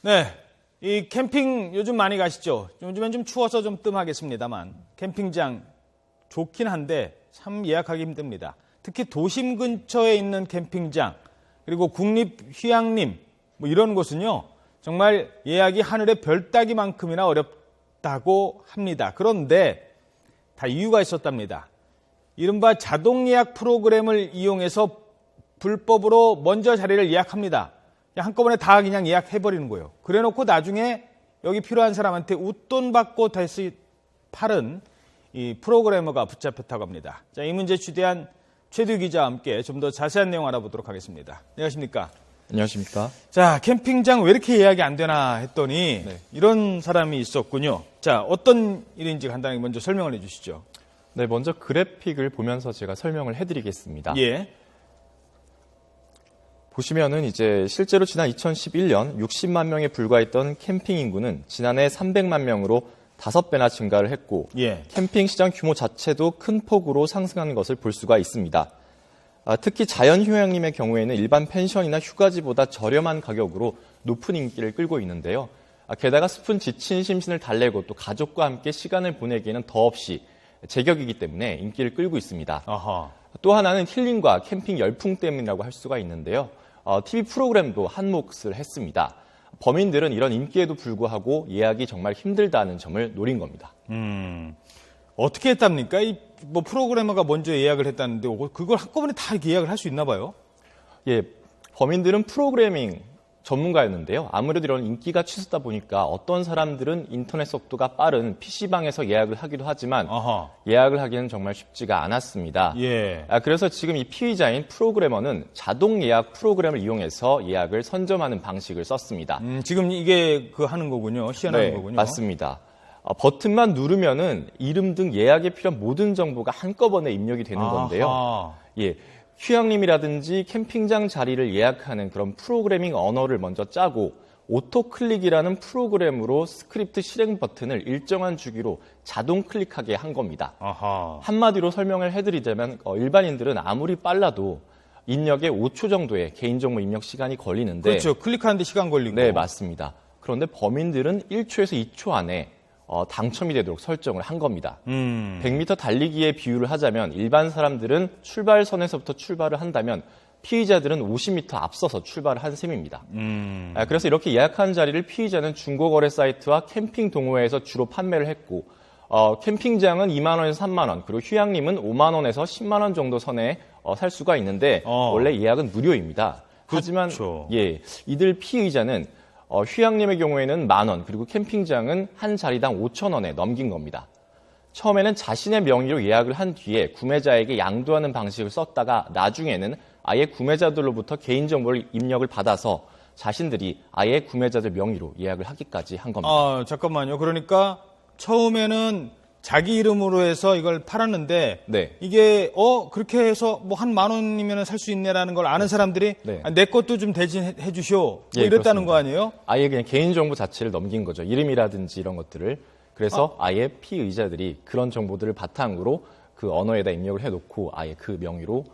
네, 이 캠핑 요즘 많이 가시죠? 요즘엔 좀 추워서 좀 뜸하겠습니다만 캠핑장 좋긴 한데 참 예약하기 힘듭니다. 특히 도심 근처에 있는 캠핑장 그리고 국립휴양림 뭐 이런 곳은요 정말 예약이 하늘의 별 따기만큼이나 어렵다고 합니다. 그런데 다 이유가 있었답니다. 이른바 자동 예약 프로그램을 이용해서 불법으로 먼저 자리를 예약합니다. 한꺼번에 다 그냥 예약해버리는 거예요. 그래놓고 나중에 여기 필요한 사람한테 웃돈 받고 다시 팔은 이 프로그래머가 붙잡혔다고 합니다. 자, 이 문제 취재한 최두 기자와 함께 좀 더 자세한 내용 알아보도록 하겠습니다. 안녕하십니까? 안녕하십니까? 자, 캠핑장 왜 이렇게 예약이 안 되나 했더니 이런 사람이 있었군요. 자, 어떤 일인지 간단하게 먼저 설명을 해주시죠. 네, 먼저 그래픽을 보면서 제가 설명을 해드리겠습니다. 예. 보시면은 이제 실제로 지난 2011년 60만 명에 불과했던 캠핑 인구는 지난해 300만 명으로 5배나 증가를 했고 캠핑 시장 규모 자체도 큰 폭으로 상승한 것을 볼 수가 있습니다. 특히 자연휴양림의 경우에는 일반 펜션이나 휴가지보다 저렴한 가격으로 높은 인기를 끌고 있는데요. 게다가 습은 지친 심신을 달래고 또 가족과 함께 시간을 보내기에는 더없이 제격이기 때문에 인기를 끌고 있습니다. 아하. 또 하나는 힐링과 캠핑 열풍 때문이라고 할 수가 있는데요. TV 프로그램도 한 몫을 했습니다. 범인들은 이런 인기에도 불구하고 예약이 정말 힘들다는 점을 노린 겁니다. 어떻게 했답니까? 뭐 프로그래머가 먼저 예약을 했다는데 그걸 한꺼번에 다 이렇게 예약을 할 수 있나 봐요? 예, 범인들은 프로그래밍 전문가였는데요. 아무래도 이런 인기가 치솟다 보니까 어떤 사람들은 인터넷 속도가 빠른 PC방에서 예약을 하기도 하지만 예약을 하기는 정말 쉽지가 않았습니다. 예. 그래서 지금 이 피의자인 프로그래머는 자동 예약 프로그램을 이용해서 예약을 선점하는 방식을 썼습니다. 지금 이게 하는 거군요. 시연하는 거군요. 맞습니다. 버튼만 누르면은 이름 등 예약에 필요한 모든 정보가 한꺼번에 입력이 되는 건데요. 예. 휴양림이라든지 캠핑장 자리를 예약하는 그런 프로그래밍 언어를 먼저 짜고 오토클릭이라는 프로그램으로 스크립트 실행 버튼을 일정한 주기로 자동 클릭하게 한 겁니다. 한마디로 설명을 해드리자면 일반인들은 아무리 빨라도 입력에 5초 정도의 개인정보 입력 시간이 걸리는데 그렇죠. 클릭하는데 시간 걸리고. 네, 맞습니다. 그런데 범인들은 1초에서 2초 안에 당첨이 되도록 설정을 한 겁니다. 100m 달리기에 비유를 하자면 일반 사람들은 출발선에서부터 출발을 한다면 피의자들은 50m 앞서서 출발을 한 셈입니다. 그래서 이렇게 예약한 자리를 피의자는 중고거래 사이트와 캠핑 동호회에서 주로 판매를 했고 캠핑장은 2만 원에서 3만 원, 그리고 휴양림은 5만 원에서 10만 원 정도 선에 살 수가 있는데 원래 예약은 무료입니다. 하지만 그렇죠. 이들 피의자는 휴양림의 경우에는 1만 원, 그리고 캠핑장은 한 자리당 5천 원에 넘긴 겁니다. 처음에는 자신의 명의로 예약을 한 뒤에 구매자에게 양도하는 방식을 썼다가 나중에는 아예 구매자들로부터 개인정보를 입력을 받아서 자신들이 아예 구매자들 명의로 예약을 하기까지 한 겁니다. 잠깐만요. 그러니까 처음에는 자기 이름으로 해서 이걸 팔았는데 이게 그렇게 해서 뭐 한 1만 원이면 살 수 있네라는 걸 아는 사람들이 내 것도 좀 대신해 주시오 뭐 이랬다는 그렇습니다. 거 아니에요? 아예 그냥 개인정보 자체를 넘긴 거죠. 이름이라든지 이런 것들을. 그래서 아예 피의자들이 그런 정보들을 바탕으로 그 언어에다 입력을 해놓고 아예 그 명의로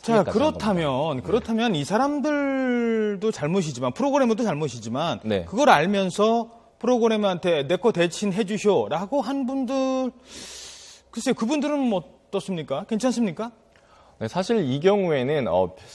자, 그렇다면 이 사람들도 잘못이지만 프로그래머도 잘못이지만 그걸 알면서 프로그래머한테 내 거 대신 해주쇼라고 한 분들, 글쎄요, 그분들은 뭐 어떻습니까? 괜찮습니까? 네, 사실 이 경우에는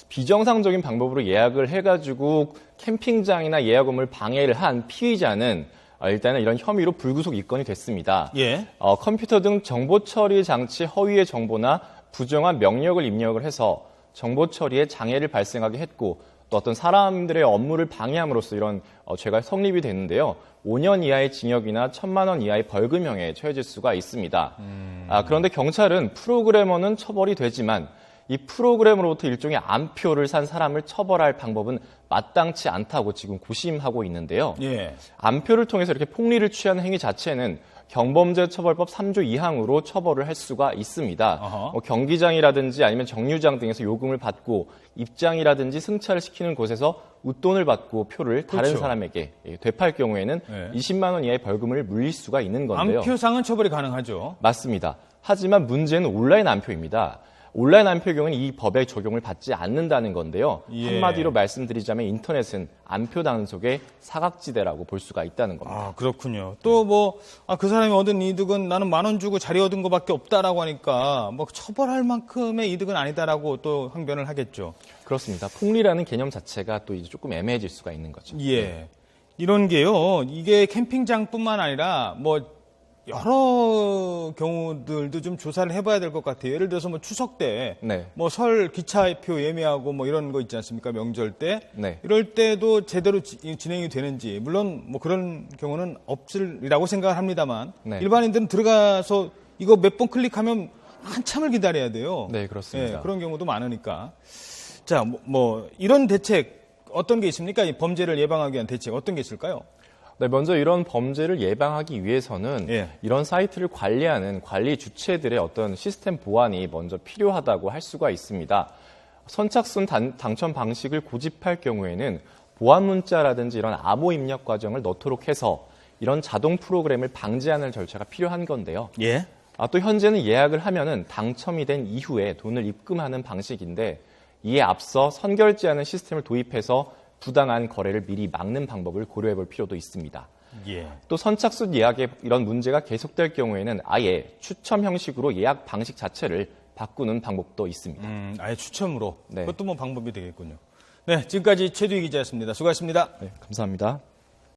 비정상적인 방법으로 예약을 해가지고 캠핑장이나 예약업을 방해를 한 피의자는 일단은 이런 혐의로 불구속 입건이 됐습니다. 컴퓨터 등 정보 처리 장치 허위의 정보나 부정한 명령을 입력을 해서 정보 처리에 장애를 발생하게 했고 또 어떤 사람들의 업무를 방해함으로써 이런 죄가 성립이 되는데요. 5년 이하의 징역이나 1,000만 원 이하의 벌금형에 처해질 수가 있습니다. 그런데 경찰은 프로그래머는 처벌이 되지만 이 프로그램으로부터 일종의 암표를 산 사람을 처벌할 방법은 마땅치 않다고 지금 고심하고 있는데요. 암표를 통해서 이렇게 폭리를 취하는 행위 자체는 경범죄처벌법 3조 2항으로 처벌을 할 수가 있습니다. 경기장이라든지 아니면 정류장 등에서 요금을 받고 입장이라든지 승차를 시키는 곳에서 웃돈을 받고 표를 다른 사람에게 되팔 경우에는 20만 원 이하의 벌금을 물릴 수가 있는 건데요. 암표상은 처벌이 가능하죠. 맞습니다. 하지만 문제는 온라인 암표입니다. 온라인 안표의 경우는 이 법의 적용을 받지 않는다는 건데요. 예. 한마디로 말씀드리자면 인터넷은 안표 단속의 사각지대라고 볼 수가 있다는 겁니다. 아, 그렇군요. 또 뭐, 그 사람이 얻은 이득은 나는 10,000원 주고 자리 얻은 것밖에 없다라고 하니까 뭐 처벌할 만큼의 이득은 아니다라고 또 항변을 하겠죠. 그렇습니다. 폭리라는 개념 자체가 또 이제 조금 애매해질 수가 있는 거죠. 예. 이런 게요, 이게 캠핑장뿐만 아니라 뭐 여러 경우들도 좀 조사를 해봐야 될 것 같아요. 예를 들어서 뭐 추석 때, 네. 뭐 설 기차표 예매하고 뭐 이런 거 있지 않습니까? 명절 때. 네. 이럴 때도 제대로 진행이 되는지, 물론 뭐 그런 경우는 없으리라고 생각을 합니다만, 네. 일반인들은 들어가서 이거 몇 번 클릭하면 한참을 기다려야 돼요. 네, 그렇습니다. 예, 그런 경우도 많으니까. 자, 뭐 이런 대책 어떤 게 있습니까? 이 범죄를 예방하기 위한 대책 어떤 게 있을까요? 네, 먼저 이런 범죄를 예방하기 위해서는 예. 이런 사이트를 관리하는 관리 주체들의 어떤 시스템 보완이 먼저 필요하다고 할 수가 있습니다. 선착순 당첨 방식을 고집할 경우에는 보안 문자라든지 이런 암호 입력 과정을 넣도록 해서 이런 자동 프로그램을 방지하는 절차가 필요한 건데요. 예. 또 현재는 예약을 하면은 당첨이 된 이후에 돈을 입금하는 방식인데 이에 앞서 선결제하는 시스템을 도입해서 부당한 거래를 미리 막는 방법을 고려해 볼 필요도 있습니다. 예. 또 선착순 예약에 이런 문제가 계속될 경우에는 아예 추첨 형식으로 예약 방식 자체를 바꾸는 방법도 있습니다. 아예 추첨으로. 네. 그것도 뭐 방법이 되겠군요. 네, 지금까지 최두희 기자였습니다. 수고하셨습니다. 네, 감사합니다.